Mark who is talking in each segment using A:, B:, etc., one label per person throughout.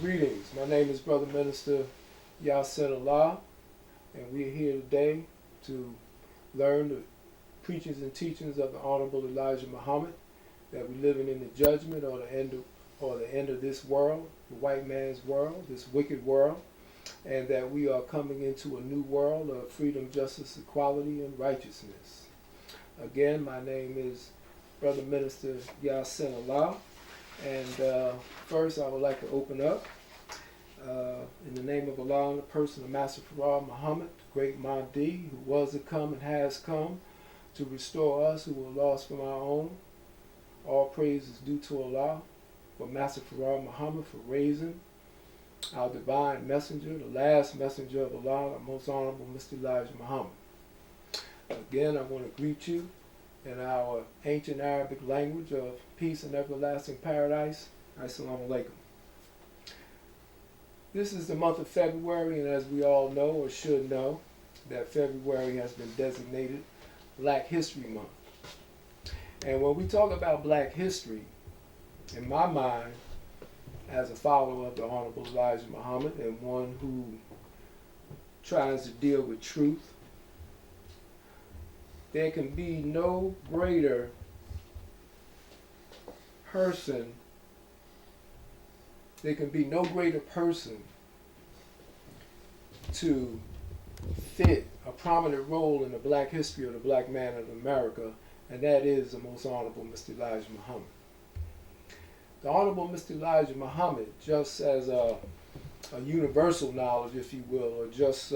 A: Greetings. My name is Brother Minister Yasin, and we're here today to learn the preachings and teachings of the Honorable Elijah Muhammad, that we're living in the judgment or the end of this world, the white man's world, this wicked world, and that we are coming into a new world of freedom, justice, equality, and righteousness. Again, my name is Brother Minister Yasin, and first I would like to open up in the name of Allah and the person of Master Farah Muhammad, the great Mahdi, who was to come and has come to restore us who were lost from our own. All praise is due to Allah for Master Farah Muhammad for raising our divine messenger, the last messenger of Allah, the most honorable Mr. Elijah Muhammad. Again, I want to greet you in our ancient Arabic language of peace and everlasting paradise. Assalamu alaikum. This is the month of February, and as we all know or should know, that February has been designated Black History Month. And when we talk about Black history, in my mind, as a follower of the Honorable Elijah Muhammad and one who tries to deal with truth, there can be no greater person, to fit a prominent role in the Black history of the Black man of America, and that is the most honorable Mr. Elijah Muhammad. The Honorable Mr. Elijah Muhammad, just as a universal knowledge, if you will, or just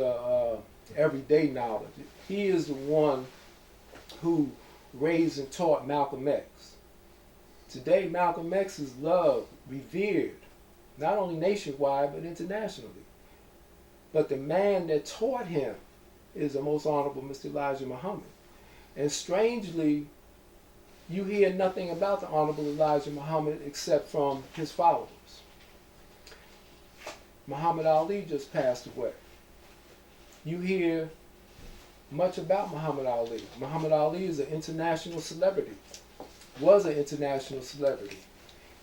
A: everyday knowledge, he is the one who raised and taught Malcolm X. Today, Malcolm X is loved, revered, not only nationwide, but internationally. But the man that taught him is the most honorable Mr. Elijah Muhammad. And strangely, you hear nothing about the Honorable Elijah Muhammad except from his followers. Muhammad Ali just passed away. You hear much about Muhammad Ali. Muhammad Ali is an international celebrity, was an international celebrity.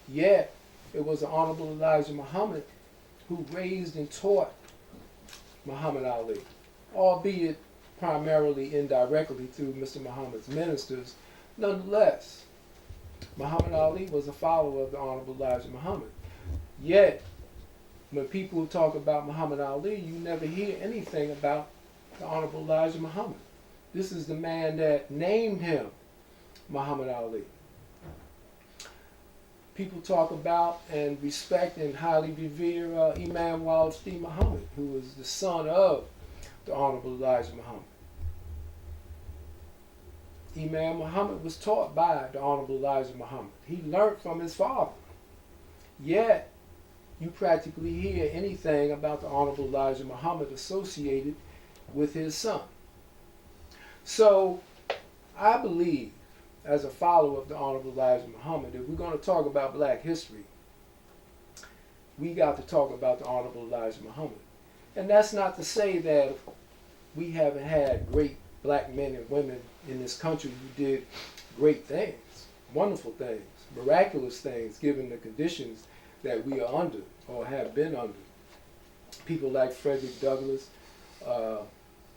A: Yet, it was the Honorable Elijah Muhammad who raised and taught Muhammad Ali, albeit primarily indirectly through Mr. Muhammad's ministers. Nonetheless, Muhammad Ali was a follower of the Honorable Elijah Muhammad. Yet, when people talk about Muhammad Ali, you never hear anything about the Honorable Elijah Muhammad. This is the man that named him Muhammad Ali. People talk about and respect and highly revere Imam Walid Muhammad, who is the son of the Honorable Elijah Muhammad. Imam Muhammad was taught by the Honorable Elijah Muhammad. He learned from his father. Yet, you practically hear anything about the Honorable Elijah Muhammad associated with his son. So, I believe, as a follower of the Honorable Elijah Muhammad, if we're going to talk about Black history, we got to talk about the Honorable Elijah Muhammad. And that's not to say that we haven't had great Black men and women in this country who did great things, wonderful things, miraculous things, given the conditions that we are under or have been under. People like Frederick Douglass,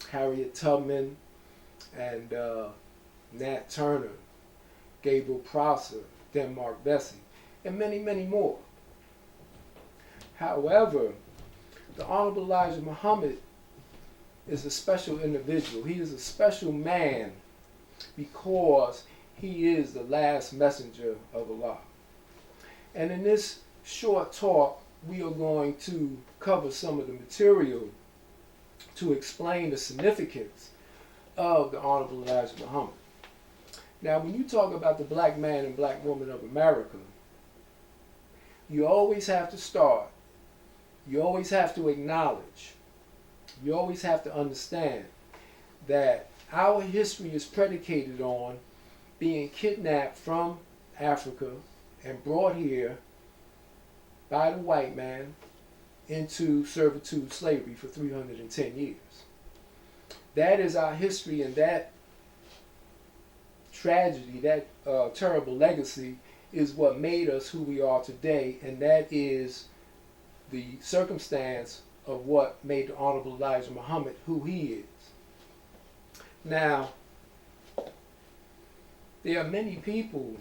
A: Harriet Tubman, and Nat Turner, Gabriel Prosser, Denmark Vesey, and many, many more. However, the Honorable Elijah Muhammad is a special individual. He is a special man because he is the last messenger of Allah. And in this short talk, we are going to cover some of the material to explain the significance of the Honorable Elijah Muhammad. Now, when you talk about the Black man and Black woman of America, you always have to start, you always have to acknowledge, you always have to understand that our history is predicated on being kidnapped from Africa and brought here by the white man into servitude slavery for 310 years. That is our history, and that tragedy, that terrible legacy is what made us who we are today, and that is the circumstance of what made the Honorable Elijah Muhammad who he is. Now, there are many people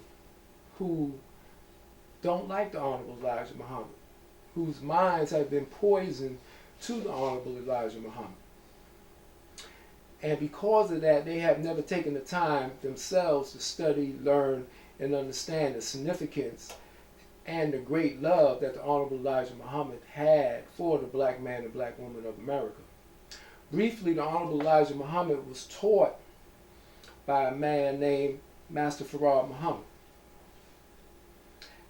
A: who don't like the Honorable Elijah Muhammad, whose minds have been poisoned to the Honorable Elijah Muhammad. And because of that, they have never taken the time themselves to study, learn, and understand the significance and the great love that the Honorable Elijah Muhammad had for the black man and black woman of America. Briefly, the Honorable Elijah Muhammad was taught by a man named Master Farad Muhammad.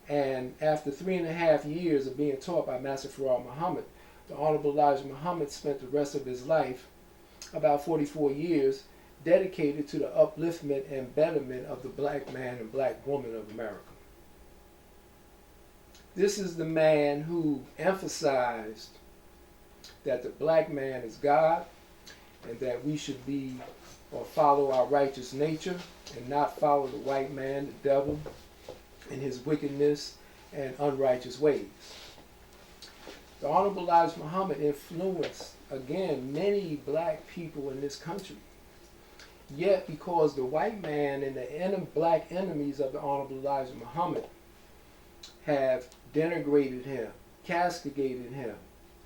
A: And after 3.5 years of being taught by Master Farad Muhammad, the Honorable Elijah Muhammad spent the rest of his life, about 44 years, dedicated to the upliftment and betterment of the black man and black woman of America. This is the man who emphasized that the black man is God and that we should be or follow our righteous nature and not follow the white man, the devil, and his wickedness and unrighteous ways. The Honorable Elijah Muhammad influenced, again, many black people in this country. Yet, because the white man and the black enemies of the Honorable Elijah Muhammad have denigrated him, castigated him,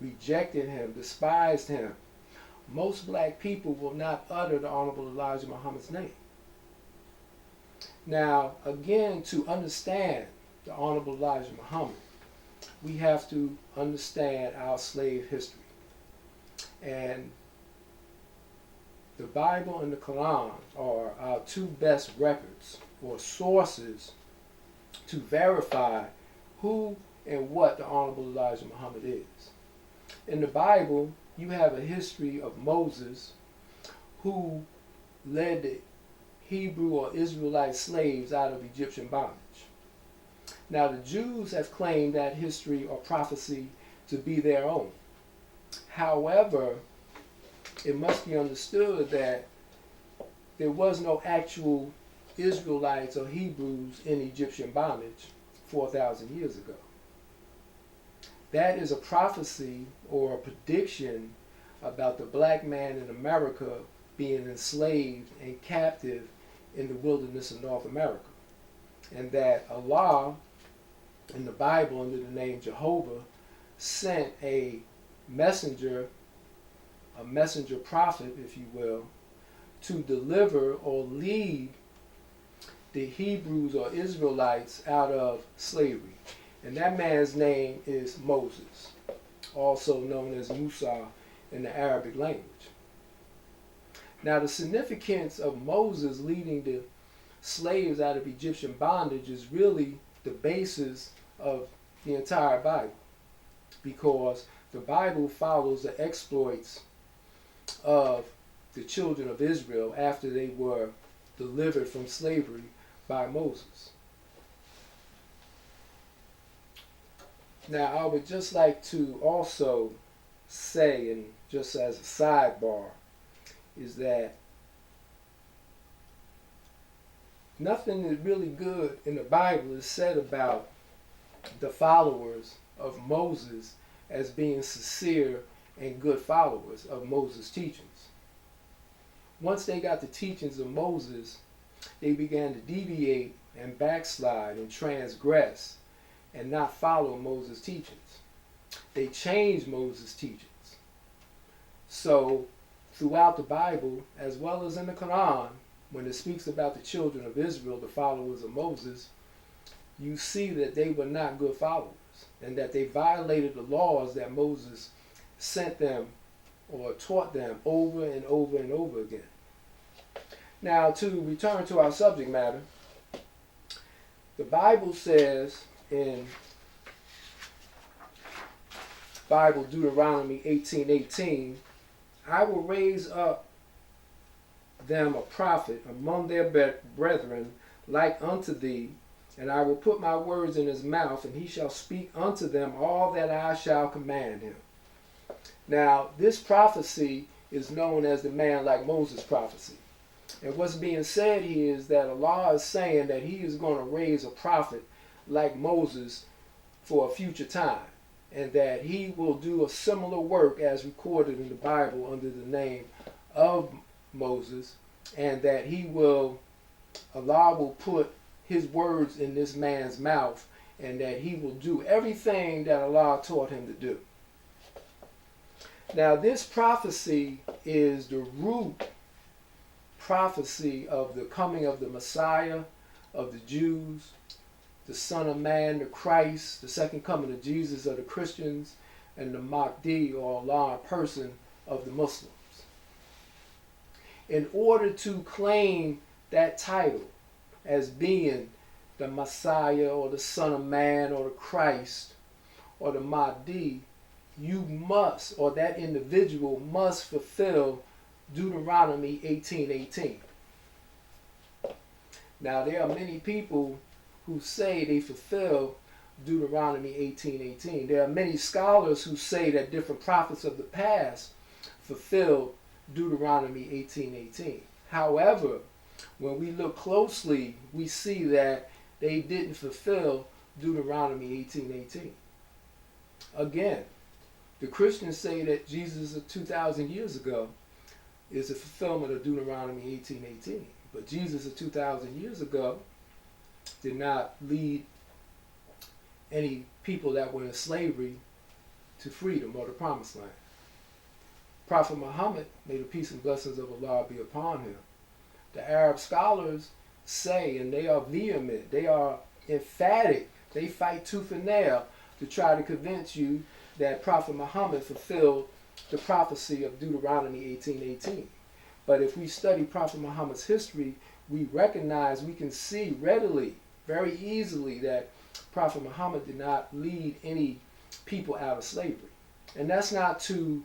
A: rejected him, despised him, most black people will not utter the Honorable Elijah Muhammad's name. Now, again, to understand the Honorable Elijah Muhammad, we have to understand our slave history. And the Bible and the Quran are our two best records or sources to verify who and what the Honorable Elijah Muhammad is. In the Bible, you have a history of Moses who led the Hebrew or Israelite slaves out of Egyptian bondage. Now, the Jews have claimed that history or prophecy to be their own. However, it must be understood that there was no actual Israelites or Hebrews in Egyptian bondage 4,000 years ago. That is a prophecy or a prediction about the black man in America being enslaved and captive in the wilderness of North America. And that Allah, in the Bible under the name Jehovah, sent a messenger prophet, if you will, to deliver or lead the Hebrews or Israelites out of slavery. And that man's name is Moses, also known as Musa in the Arabic language. Now, the significance of Moses leading the slaves out of Egyptian bondage is really the basis of the entire Bible, because the Bible follows the exploits of the children of Israel after they were delivered from slavery by Moses. Now, I would just like to also say, and just as a sidebar, is that nothing is really good in the Bible is said about the followers of Moses as being sincere and good followers of Moses' teachings. Once they got the teachings of Moses, they began to deviate and backslide and transgress and not follow Moses' teachings. They changed Moses' teachings. So, throughout the Bible, as well as in the Quran, when it speaks about the children of Israel, the followers of Moses, you see that they were not good followers and that they violated the laws that Moses sent them or taught them over and over and over again. Now, to return to our subject matter, the Bible says in Bible Deuteronomy 18:18, I will raise up them a prophet among their brethren like unto thee, and I will put my words in his mouth, and he shall speak unto them all that I shall command him. Now, this prophecy is known as the man like Moses prophecy. And what's being said here is that Allah is saying that he is going to raise a prophet like Moses for a future time. and that he will do a similar work as recorded in the Bible under the name of Moses, and that Allah will put his words in this man's mouth, and that he will do everything that Allah taught him to do. Now, this prophecy is the root prophecy of the coming of the Messiah, of the Jews, the Son of Man, the Christ, the second coming of Jesus of the Christians, and the Mahdi, or Allah in person, of the Muslims. In order to claim that title as being the Messiah, or the Son of Man, or the Christ, or the Mahdi, you must, or that individual must fulfill Deuteronomy 18:18. Now, there are many people who say they fulfill Deuteronomy 18:18. There are many scholars who say that different prophets of the past fulfilled Deuteronomy 18:18. However, when we look closely, we see that they didn't fulfill Deuteronomy 18:18. Again, the Christians say that Jesus of 2,000 years ago is a fulfillment of Deuteronomy 18:18. But Jesus of 2,000 years ago did not lead any people that were in slavery to freedom or the promised land. Prophet Muhammad, may the peace and blessings of Allah be upon him. The Arab scholars say, and they are vehement, they are emphatic, they fight tooth and nail to try to convince you that Prophet Muhammad fulfilled the prophecy of Deuteronomy 18:18. But if we study Prophet Muhammad's history, we recognize, we can see readily, very easily, that Prophet Muhammad did not lead any people out of slavery. And that's not to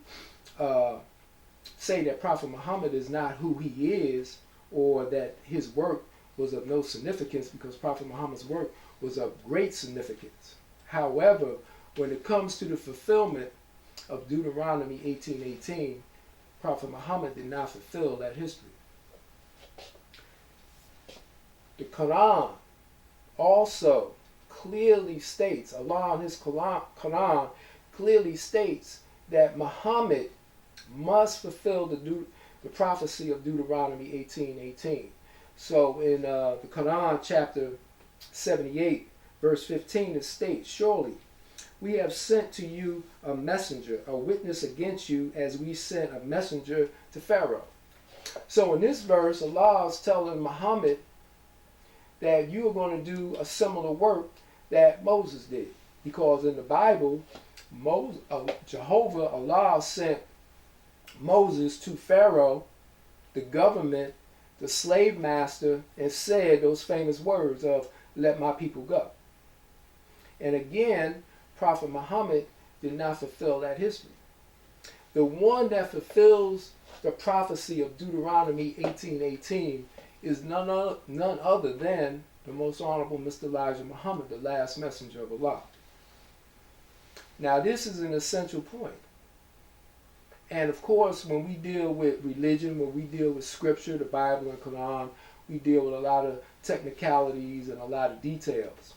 A: say that Prophet Muhammad is not who he is, or that his work was of no significance, because Prophet Muhammad's work was of great significance. However, when it comes to the fulfillment of Deuteronomy 18:18, Prophet Muhammad did not fulfill that history. The Quran also clearly states, Allah in his Quran clearly states that Muhammad must fulfill the prophecy of Deuteronomy 18:18. So in the Quran chapter 78 verse 15 it states, "Surely we have sent to you a messenger, a witness against you, as we sent a messenger to Pharaoh." So in this verse, Allah is telling Muhammad that you are going to do a similar work that Moses did. Because in the Bible, Jehovah, Allah sent Moses to Pharaoh, the government, the slave master, and said those famous words of, "Let my people go." And again, Prophet Muhammad did not fulfill that history. The one that fulfills the prophecy of Deuteronomy 18:18 is none other than the most honorable Mr. Elijah Muhammad, the last messenger of Allah. Now, this is an essential point. And of course, when we deal with religion, when we deal with scripture, the Bible and Quran, we deal with a lot of technicalities and a lot of details.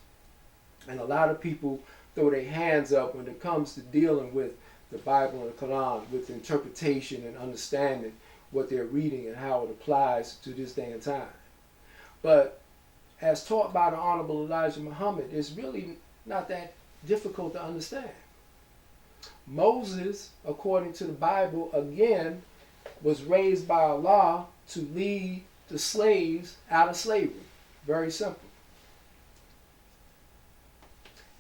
A: And a lot of people throw their hands up when it comes to dealing with the Bible and the Quran, with interpretation and understanding what they're reading and how it applies to this day and time. But as taught by the Honorable Elijah Muhammad, it's really not that difficult to understand. Moses, according to the Bible, again, was raised by Allah to lead the slaves out of slavery. Very simple.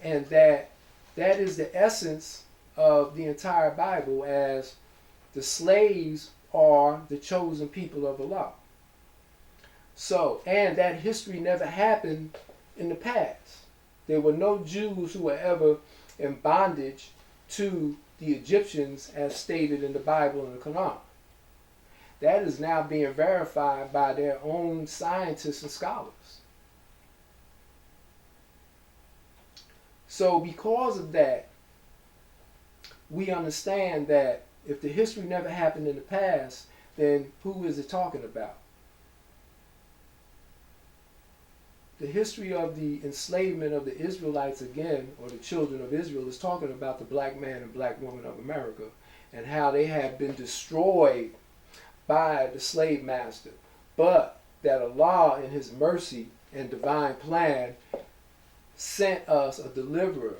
A: And that is the essence of the entire Bible, as the slaves are the chosen people of Allah. So, and that history never happened in the past. There were no Jews who were ever in bondage to the Egyptians as stated in the Bible and the Quran. That is now being verified by their own scientists and scholars. So because of that, we understand that if the history never happened in the past, then who is it talking about? the history of the enslavement of the Israelites again, or the children of Israel, is talking about the black man and black woman of America and how they have been destroyed by the slave master, but that Allah in his mercy and divine plan sent us a deliverer,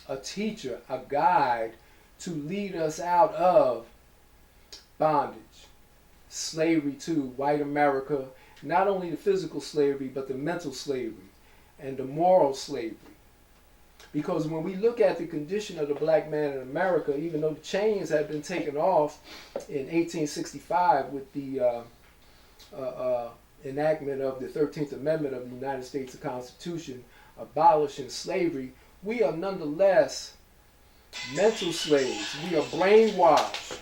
A: a teacher, a guide to lead us out of bondage, slavery to white America, not only the physical slavery, but the mental slavery and the moral slavery. Because when we look at the condition of the black man in America, even though the chains had been taken off in 1865 with the enactment of the 13th Amendment of the United States Constitution abolishing slavery, we are nonetheless mental slaves. We are brainwashed.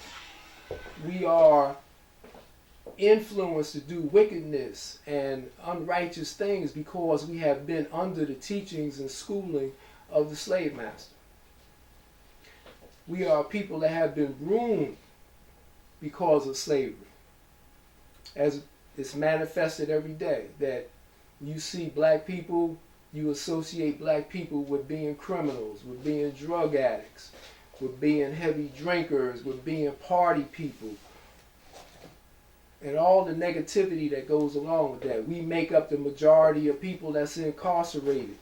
A: We are influenced to do wickedness and unrighteous things because we have been under the teachings and schooling of the slave master. We are people that have been ruined because of slavery, as it's manifested every day, that you see black people, you associate black people with being criminals, with being drug addicts, with being heavy drinkers, with being party people, and all the negativity that goes along with that. We make up the majority of people that's incarcerated.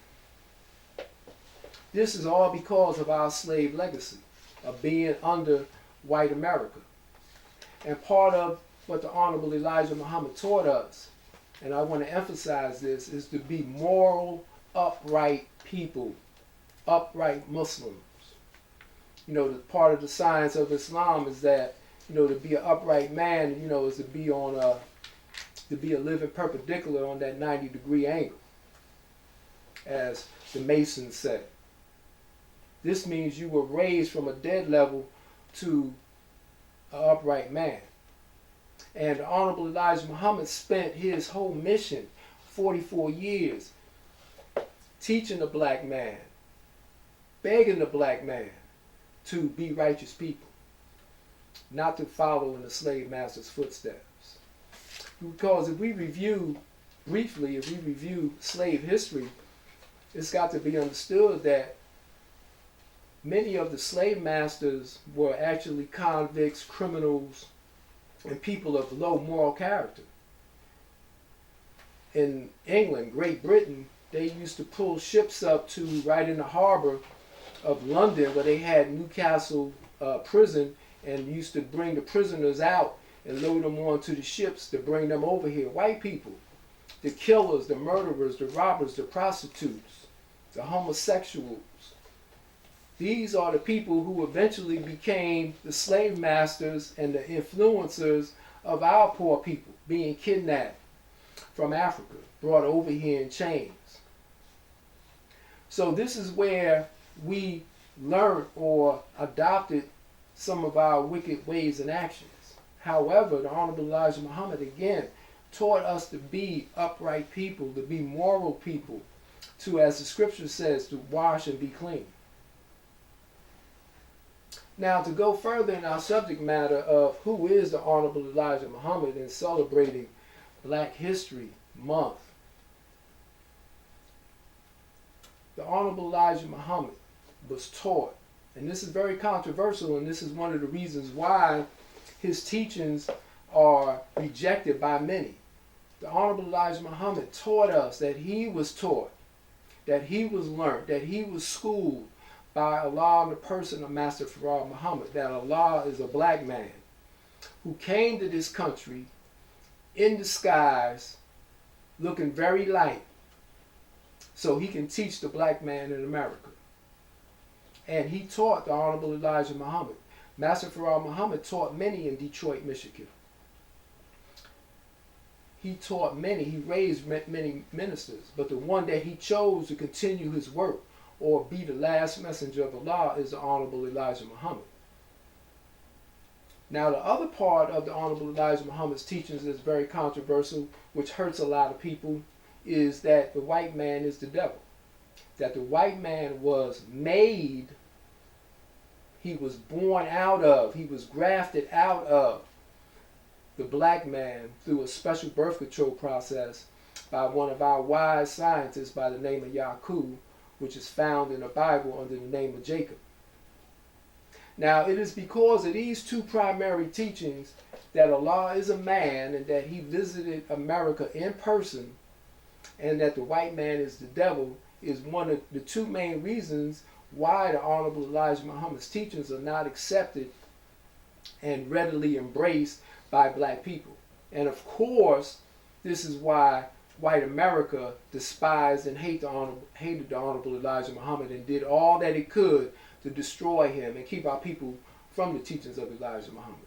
A: This is all because of our slave legacy of being under white America. And part of what the Honorable Elijah Muhammad taught us, and I want to emphasize this, is to be moral, upright people, upright Muslims. You know, the part of the science of Islam is that, you know, to be an upright man, you know, is to be a living perpendicular on that 90-degree angle, as the Masons say. This means you were raised from a dead level to an upright man. And the Honorable Elijah Muhammad spent his whole mission, 44 years, teaching the black man, begging the black man to be righteous people, not to follow in the slave master's footsteps. Because if we review, briefly, if we review slave history, it's got to be understood that many of the slave masters were actually convicts, criminals, and people of low moral character. In England, Great Britain, they used to pull ships up to right in the harbor of London, where they had Newcastle prison, and used to bring the prisoners out and load them onto the ships to bring them over here. White people, the killers, the murderers, the robbers, the prostitutes, the homosexuals. These are the people who eventually became the slave masters and the influencers of our poor people, being kidnapped from Africa, brought over here in chains. So this is where we learned or adopted some of our wicked ways and actions. However, the Honorable Elijah Muhammad again taught us to be upright people, to be moral people, to, as the scripture says, to wash and be clean. Now, to go further in our subject matter of who is the Honorable Elijah Muhammad in celebrating Black History Month, the Honorable Elijah Muhammad was taught, and this is very controversial, and this is one of the reasons why his teachings are rejected by many. The Honorable Elijah Muhammad taught us that he was taught, that he was learned, that he was schooled by Allah in the person of Master Farad Muhammad, that Allah is a black man who came to this country in disguise, looking very light, so he can teach the black man in America. And he taught the Honorable Elijah Muhammad. Master Farad Muhammad taught many in Detroit, Michigan. He taught many, he raised many ministers, but the one that he chose to continue his work or be the last messenger of Allah is the Honorable Elijah Muhammad. Now, the other part of the Honorable Elijah Muhammad's teachings is very controversial, which hurts a lot of people, is that the white man is the devil. That the white man was made, he was born out of, he was grafted out of the black man through a special birth control process by one of our wise scientists by the name of Yaakov, which is found in the Bible under the name of Jacob. Now, it is because of these two primary teachings that Allah is a man and that he visited America in person, and that the white man is the devil, is one of the two main reasons why the Honorable Elijah Muhammad's teachings are not accepted and readily embraced by black people. And of course, this is why white America despised and hated the Honorable Elijah Muhammad and did all that it could to destroy him and keep our people from the teachings of Elijah Muhammad.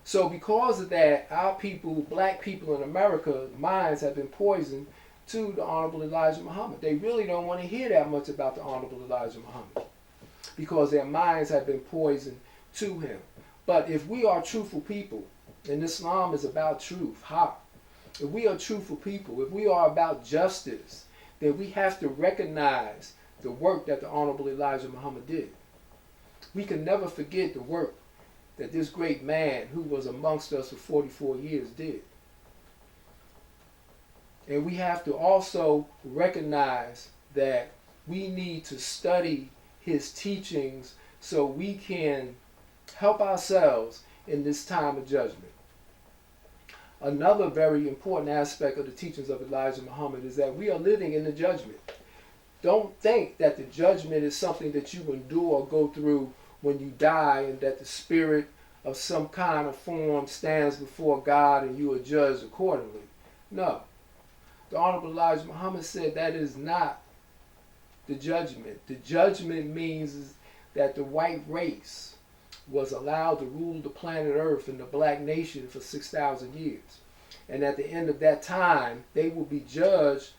A: So because of that, our people, black people in America, minds have been poisoned to the Honorable Elijah Muhammad. They really don't want to hear that much about the Honorable Elijah Muhammad because their minds have been poisoned to him. But if we are truthful people, and Islam is about truth, if we are truthful people, if we are about justice, then we have to recognize the work that the Honorable Elijah Muhammad did. We can never forget the work that this great man who was amongst us for 44 years did. And we have to also recognize that we need to study his teachings so we can help ourselves in this time of judgment. Another very important aspect of the teachings of Elijah Muhammad is that we are living in the judgment. Don't think that the judgment is something that you endure or go through when you die and that the spirit of some kind of form stands before God and you are judged accordingly. No. The Honorable Elijah Muhammad said that is not the judgment. The judgment means that the white race was allowed to rule the planet Earth and the black nation for 6,000 years. And at the end of that time, they will be judged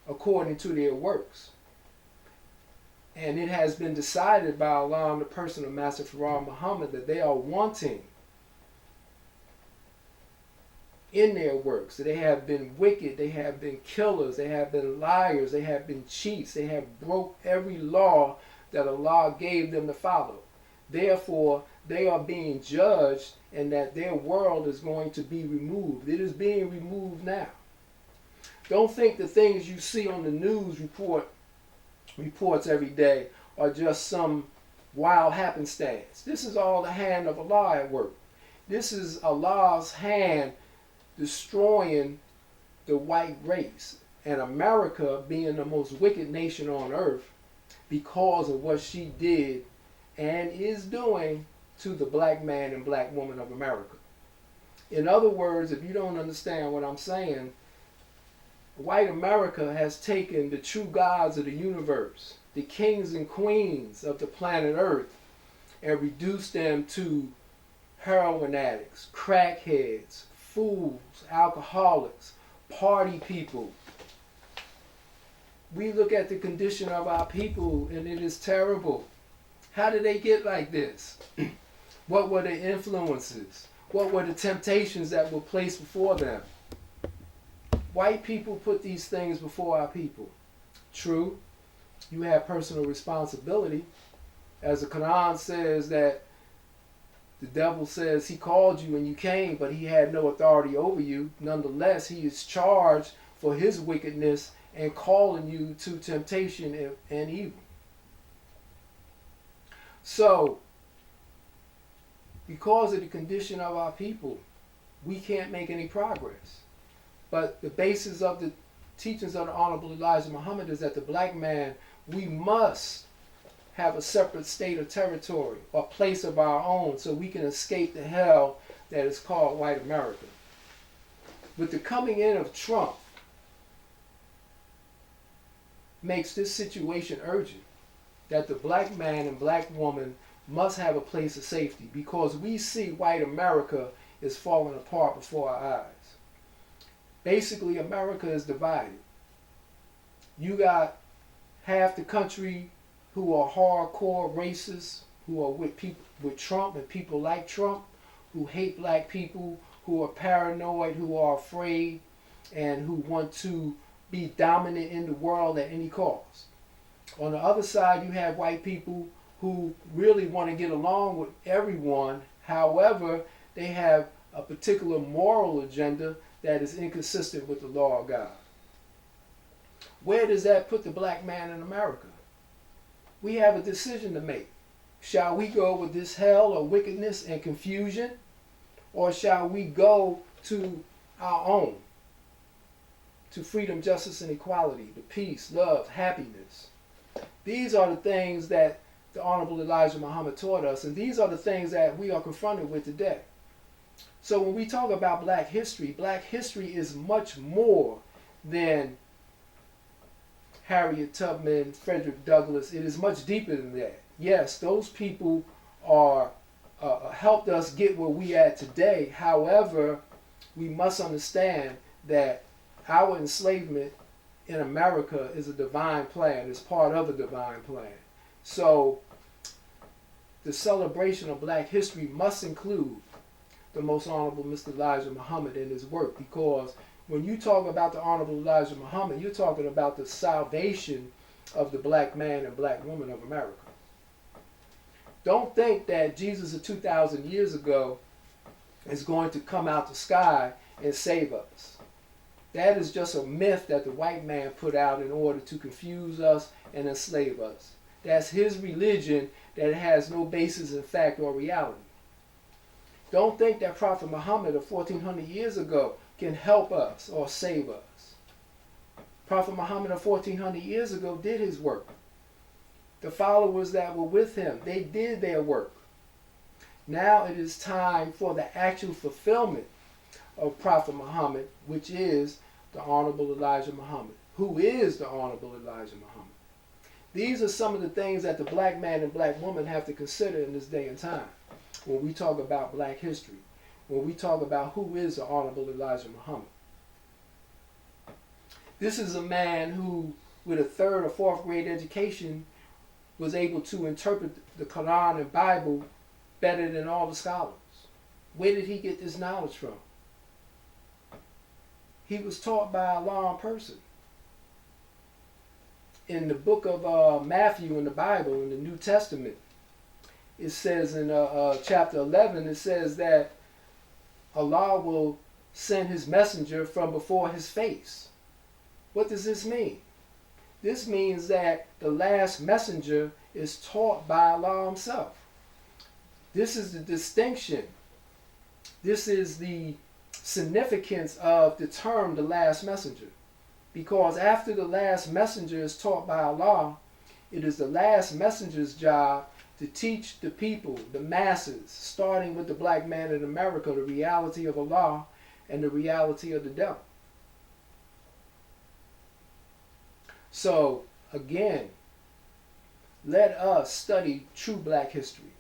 A: according to their works. And it has been decided by Allah in the person of Master Farah Muhammad that they are wanting in their works. They have been wicked, they have been killers, they have been liars, they have been cheats, they have broke every law that Allah gave them to follow. Therefore, they are being judged and that their world is going to be removed. It is being removed now. Don't think the things you see on the news reports every day are just some wild happenstance. This is all the hand of Allah at work. This is Allah's hand destroying the white race, and America being the most wicked nation on earth because of what she did and is doing to the black man and black woman of America. In other words, if you don't understand what I'm saying, white America has taken the true gods of the universe, the kings and queens of the planet Earth, and reduced them to heroin addicts, crackheads, fools, alcoholics, party people. We look at the condition of our people and it is terrible. How did they get like this? What were the influences? What were the temptations that were placed before them? White people put these things before our people. True, you have personal responsibility. As the Quran says that the devil says he called you and you came, but he had no authority over you. Nonetheless, he is charged for his wickedness and calling you to temptation and evil. So, because of the condition of our people, we can't make any progress. But the basis of the teachings of the Honorable Elijah Muhammad is that the black man, we must have a separate state or territory or place of our own so we can escape the hell that is called white America. With the coming in of Trump makes this situation urgent, that the black man and black woman must have a place of safety because we see white America is falling apart before our eyes. Basically, America is divided. You got half the country who are hardcore racists, who are with people with Trump and people like Trump, who hate black people, who are paranoid, who are afraid, and who want to be dominant in the world at any cost. On the other side, you have white people who really want to get along with everyone. However, they have a particular moral agenda that is inconsistent with the law of God. Where does that put the black man in America? We have a decision to make. Shall we go with this hell of wickedness and confusion, or shall we go to our own, to freedom, justice, and equality, to peace, love, happiness? These are the things that the Honorable Elijah Muhammad taught us, and these are the things that we are confronted with today. So when we talk about black history is much more than Harriet Tubman, Frederick Douglass. It is much deeper than that. Yes, those people are helped us get where we at today. However, we must understand that our enslavement in America is a divine plan. It's part of a divine plan. So the celebration of black history must include the Most Honorable Mr. Elijah Muhammad in his work, because when you talk about the Honorable Elijah Muhammad, you're talking about the salvation of the black man and black woman of America. Don't think that Jesus of 2,000 years ago is going to come out the sky and save us. That is just a myth that the white man put out in order to confuse us and enslave us. That's his religion that has no basis in fact or reality. Don't think that Prophet Muhammad of 1400 years ago can help us or save us. Prophet Muhammad of 1400 years ago did his work. The followers that were with him, they did their work. Now it is time for the actual fulfillment of Prophet Muhammad, which is the Honorable Elijah Muhammad. Who is the Honorable Elijah Muhammad? These are some of the things that the black man and black woman have to consider in this day and time when we talk about black history, when we talk about who is the Honorable Elijah Muhammad. This is a man who, with a 3rd or 4th grade education, was able to interpret the Quran and Bible better than all the scholars. Where did he get this knowledge from? He was taught by Allah in person. In the book of Matthew in the Bible, in the New Testament, it says in chapter 11, it says that Allah will send his messenger from before his face. What does this mean? This means that the last messenger is taught by Allah himself. This is the distinction. This is the significance of the term the last messenger. Because after the last messenger is taught by Allah, it is the last messenger's job to teach the people, the masses, starting with the black man in America, the reality of Allah and the reality of the devil. So, again, let us study true black history.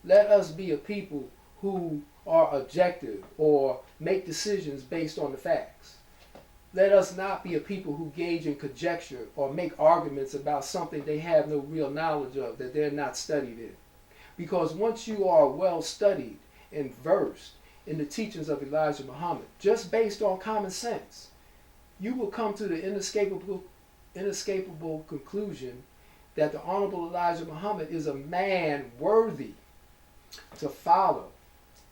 A: Let us be a people who are objective or make decisions based on the facts. Let us not be a people who gauge in conjecture or make arguments about something they have no real knowledge of, that they're not studied in. Because once you are well studied and versed in the teachings of Elijah Muhammad, just based on common sense, you will come to the inescapable conclusion that the Honorable Elijah Muhammad is a man worthy to follow.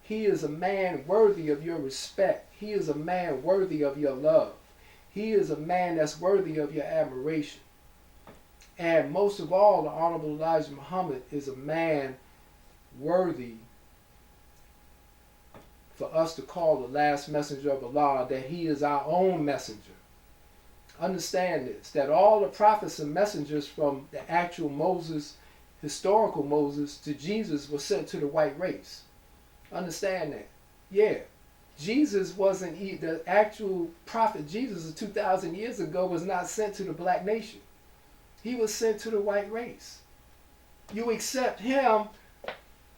A: He is a man worthy of your respect. He is a man worthy of your love. He is a man that's worthy of your admiration. And most of all, the Honorable Elijah Muhammad is a man worthy for us to call the last messenger of Allah, that he is our own messenger. Understand this, that all the prophets and messengers from the actual Moses, historical Moses, to Jesus were sent to the white race. Understand that. Yeah. Jesus wasn't, the actual prophet Jesus of 2,000 years ago was not sent to the black nation. He was sent to the white race. You accept him,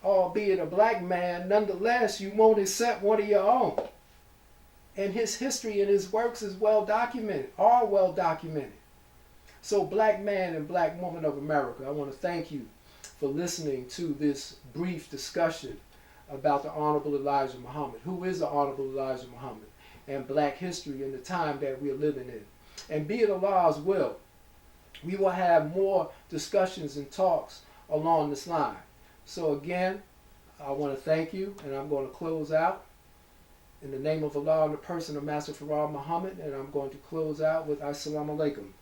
A: albeit a black man, nonetheless, you won't accept one of your own. And his history and his works is well documented, are well documented. So black man and black woman of America, I want to thank you for listening to this brief discussion about the Honorable Elijah Muhammad. Who is the Honorable Elijah Muhammad? And black history in the time that we are living in. And be it Allah's will, we will have more discussions and talks along this line. So again, I want to thank you, and I'm going to close out. In the name of Allah and the person of Master Farad Muhammad, and I'm going to close out with Assalamu alaikum.